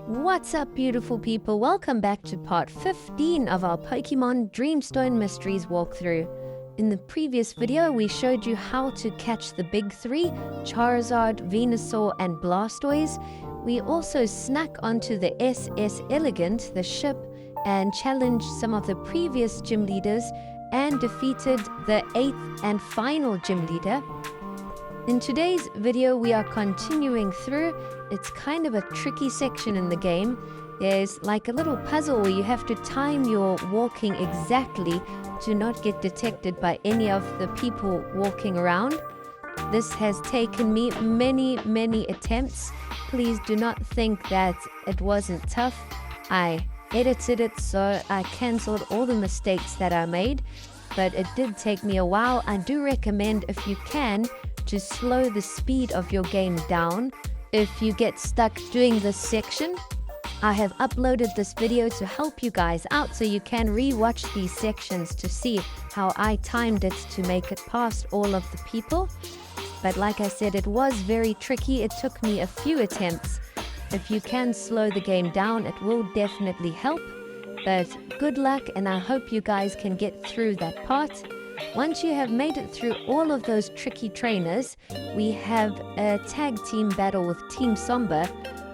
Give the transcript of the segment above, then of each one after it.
What's up, beautiful people? Welcome back to part 15 of our Pokemon Dreamstone Mysteries walkthrough. In the previous video, we showed you how to catch the big three, Charizard, Venusaur, and Blastoise. We also snuck onto the SS Elegant, the ship, and challenged some of the previous gym leaders and defeated the 8th and final gym leader. In today's video, we are continuing through. It's kind of a tricky section in the game. There's like a little puzzle where you have to time your walking exactly to not get detected by any of the people walking around. This has taken me many attempts. Please do not think that it wasn't tough. I edited it, so I cancelled all the mistakes that I made, but it did take me a while. I do recommend, if you can, to slow the speed of your game down if you get stuck doing this section. I have uploaded this video to help you guys out, so you can re-watch these sections to see how I timed it to make it past all of the people. But like I said, it was very tricky. It took me a few attempts. If you can slow the game down, it will definitely help. But good luck, and I hope you guys can get through that part. Once you have made it through all of those tricky trainers, we have a tag team battle with Team Somber,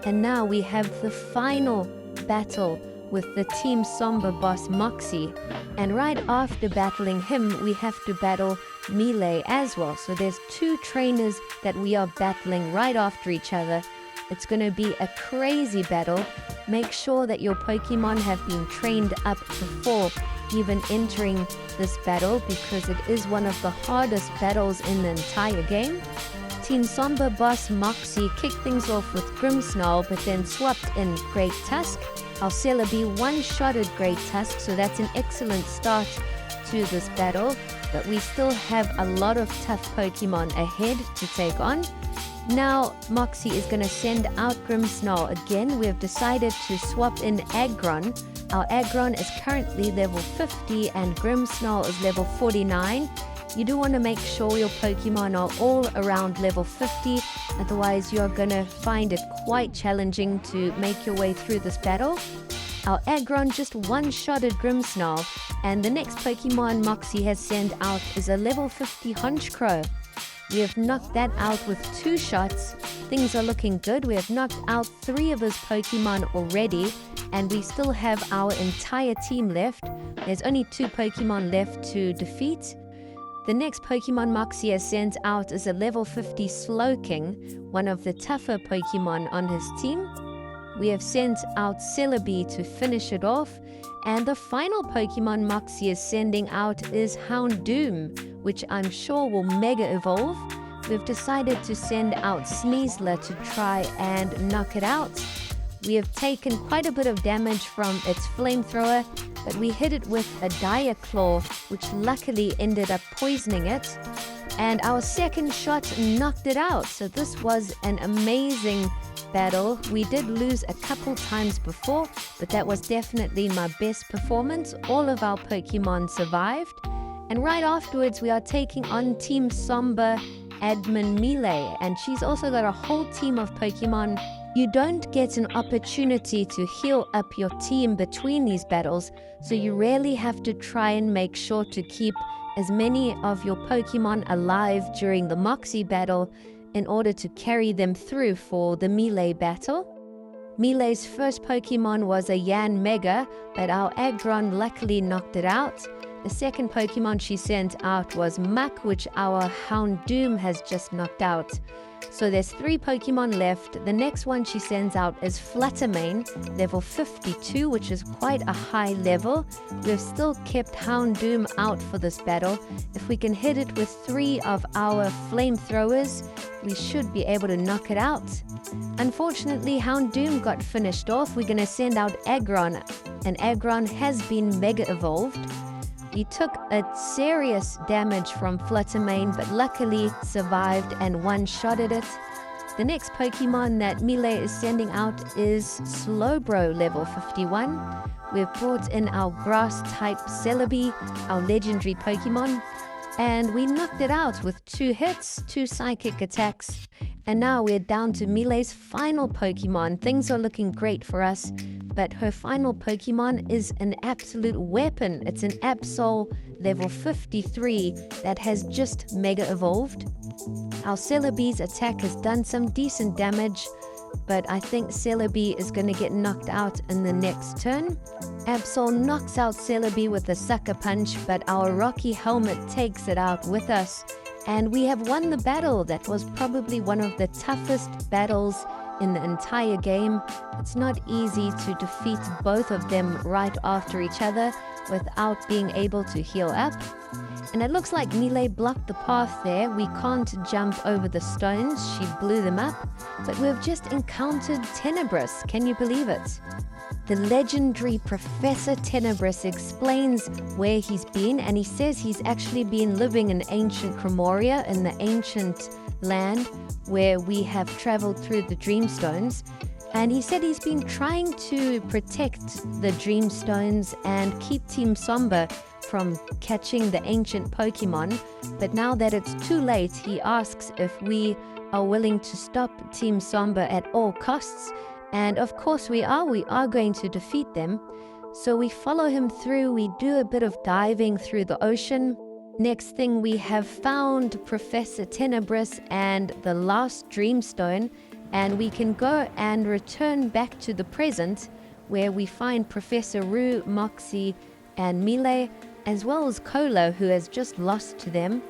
and now we have the final battle with the Team Somber boss Moxie. And right after battling him, we have to battle Melea as well. So there's two trainers that we are battling right after each other. It's going to be a crazy battle. Make sure that your Pokemon have been trained up before even entering this battle, because it is one of the hardest battles in the entire game. Team Somber boss Moxie kicked things off with Grimmsnarl, but then swapped in Great Tusk. Our Celebi one-shotted Great Tusk, so that's an excellent start to this battle, but we still have a lot of tough Pokemon ahead to take on. Now Moxie is going to send out Grimmsnarl again. We have decided to swap in Aggron. Our Aggron is currently level 50 and Grimmsnarl is level 49. You do want to make sure your Pokemon are all around level 50, otherwise you're going to find it quite challenging to make your way through this battle. Our Aggron just one-shotted Grimmsnarl, and the next Pokemon Moxie has sent out is a level 50 Honchkrow. We have knocked that out with 2 shots. Things are looking good. We have knocked out 3 of his Pokemon already, and we still have our entire team left. There's only 2 Pokemon left to defeat. The next Pokemon Moxie has sent out is a level 50 Slowking, one of the tougher Pokemon on his team. We have sent out Celebi to finish it off, and the final Pokemon Moxie is sending out is Houndoom, which I'm sure will mega evolve. We've decided to send out Sneasler to try and knock it out. We have taken quite a bit of damage from its flamethrower, but we hit it with a Dire Claw, which luckily ended up poisoning it. And our second shot knocked it out. So this was an amazing battle. We did lose a couple times before, but that was definitely my best performance. All of our Pokemon survived. And right afterwards, we are taking on Team Somber admin Melea, and she's also got a whole team of Pokemon. You don't get an opportunity to heal up your team between these battles, so you really have to try and make sure to keep as many of your Pokemon alive during the Moxie battle in order to carry them through for the Melea battle. Melea's first Pokemon was a Yanmega, but our Aggron luckily knocked it out. The second Pokemon she sent out was Muck, which our Houndoom has just knocked out. So there's 3 Pokemon left. The next one she sends out is Fluttermane, level 52, which is quite a high level. We've still kept Houndoom out for this battle. If we can hit it with 3 of our flamethrowers, we should be able to knock it out. Unfortunately, Houndoom got finished off. We're going to send out Aggron, and Aggron has been mega evolved. We took a serious damage from Fluttermane, but luckily survived and one-shotted it. The next Pokemon that Melea is sending out is Slowbro, level 51. We've brought in our Grass-type Celebi, our legendary Pokemon. And we knocked it out with 2 hits, 2 psychic attacks. And now we're down to Melea's final Pokemon. Things are looking great for us, but her final Pokemon is an absolute weapon. It's an Absol level 53 that has just Mega Evolved. Our Celebi's attack has done some decent damage, but I think Celebi is going to get knocked out in the next turn. Absol knocks out Celebi with a Sucker Punch, but our Rocky Helmet takes it out with us. And we have won the battle. That was probably one of the toughest battles in the entire game. It's not easy to defeat both of them right after each other without being able to heal up. And it looks like Melea blocked the path there. We can't jump over the stones. She blew them up. But we've just encountered Tenebris. Can you believe it? The legendary Professor Tenebris explains where he's been, and he says he's actually been living in ancient Cremoria, in the ancient land where we have traveled through the Dreamstones. And he said he's been trying to protect the Dreamstones and keep Team Somber from catching the ancient Pokemon. But now that it's too late, he asks if we are willing to stop Team Somber at all costs. And of course we are going to defeat them. So we follow him through, we do a bit of diving through the ocean. Next thing, we have found Professor Tenebris and the last Dreamstone, and we can go and return back to the present where we find Professor RUE, Moxie and Melea, as well as Cola, who has just lost to them.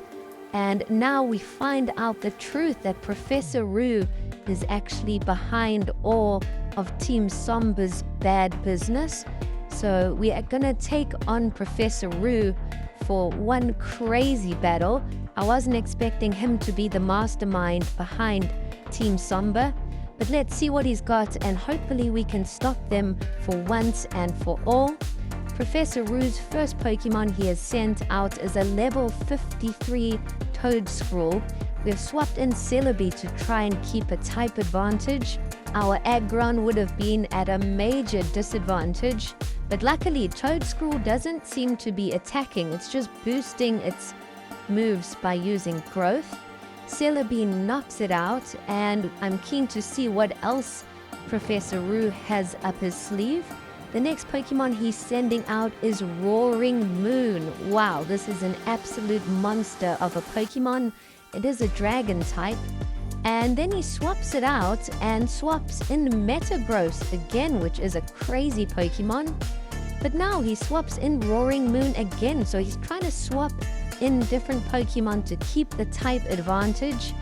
And now we find out the truth that Professor RUE is actually behind all of Team Somber's bad business. So we are going to take on Professor RUE for one crazy battle. I wasn't expecting him to be the mastermind behind Team Somber, but let's see what he's got, and hopefully we can stop them for once and for all. Professor RUE's first Pokemon he has sent out is a level 53 Toedscruel. We've swapped in Celebi to try and keep a type advantage. Our Aggron would have been at a major disadvantage, but luckily Toedscruel doesn't seem to be attacking, it's just boosting its moves by using growth. Celebi knocks it out, and I'm keen to see what else Professor RUE has up his sleeve. The next Pokemon he's sending out is Roaring Moon. Wow, this is an absolute monster of a Pokemon. It is a dragon type. And then he swaps it out and swaps in Metagross again, which is a crazy Pokemon. But now he swaps in Roaring Moon again, so he's trying to swap in different Pokemon to keep the type advantage.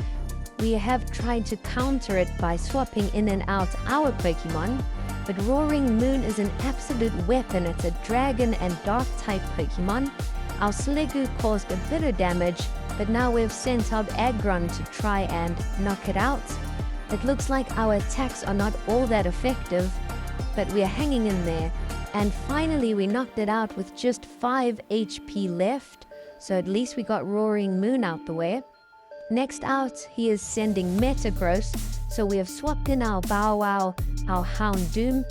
We have tried to counter it by swapping in and out our Pokemon, but Roaring Moon is an absolute weapon. It's a dragon and dark type Pokemon. Our Sliggoo caused a bit of damage, but now we've sent out Aggron to try and knock it out. It looks like our attacks are not all that effective, but we are hanging in there. And finally we knocked it out with just 5 HP left, so at least we got Roaring Moon out the way. Next out, he is sending Metagross, so we have swapped in our Bow Wow, our Houndoom,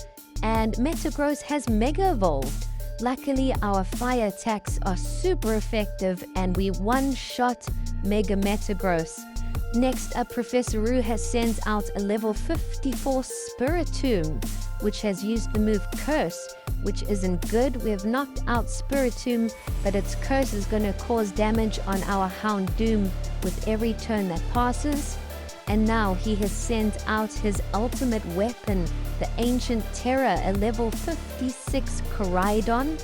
and Metagross has Mega Evolved. Luckily, our fire attacks are super effective, and we one-shot Mega Metagross. Next up, Professor RUE has sent out a level 54 Spiritomb, which has used the move Curse, which isn't good. We have knocked out Spiritomb, but its Curse is going to cause damage on our Houndoom with every turn that passes. And now he has sent out his ultimate weapon, the Ancient Terror, a level 56 Koraidon.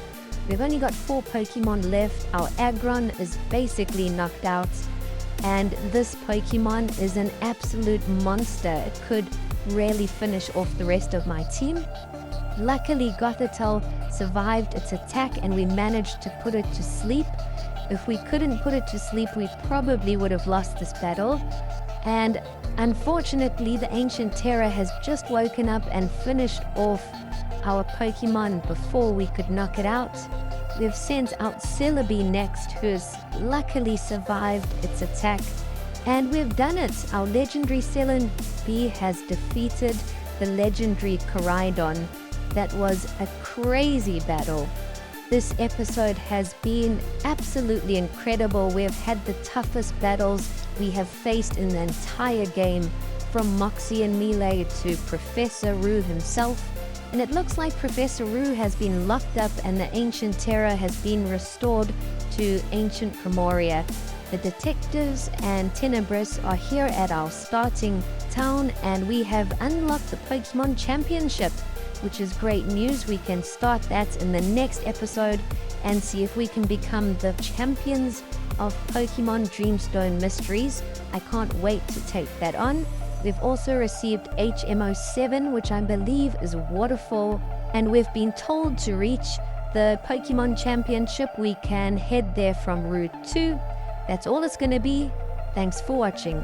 We've only got 4 Pokemon left. Our Aggron is basically knocked out. And this Pokemon is an absolute monster. It could really finish off the rest of my team. Luckily, Gothitelle survived its attack and we managed to put it to sleep. If we couldn't put it to sleep, we probably would have lost this battle. And unfortunately, the Ancient Terror has just woken up and finished off our Pokemon before we could knock it out. We've sent out Celebi next, who has luckily survived its attack. And we've done it! Our legendary Celebi has defeated the legendary Koraidon. That was a crazy battle. This episode has been absolutely incredible. We have had the toughest battles we have faced in the entire game, from Moxie and Melea to Professor RUE himself. And it looks like Professor RUE has been locked up and the Ancient Terror has been restored to Ancient Primoria. The detectives and Tenebris are here at our starting town, and we have unlocked the Pokemon Championship, which is great news. We can start that in the next episode and see if we can become the champions of Pokemon Dreamstone Mysteries. I can't wait to take that on. We've also received HMO7, which I believe is Waterfall, and we've been told to reach the Pokemon Championship. We can head there from Route 2. That's all it's going to be. Thanks for watching.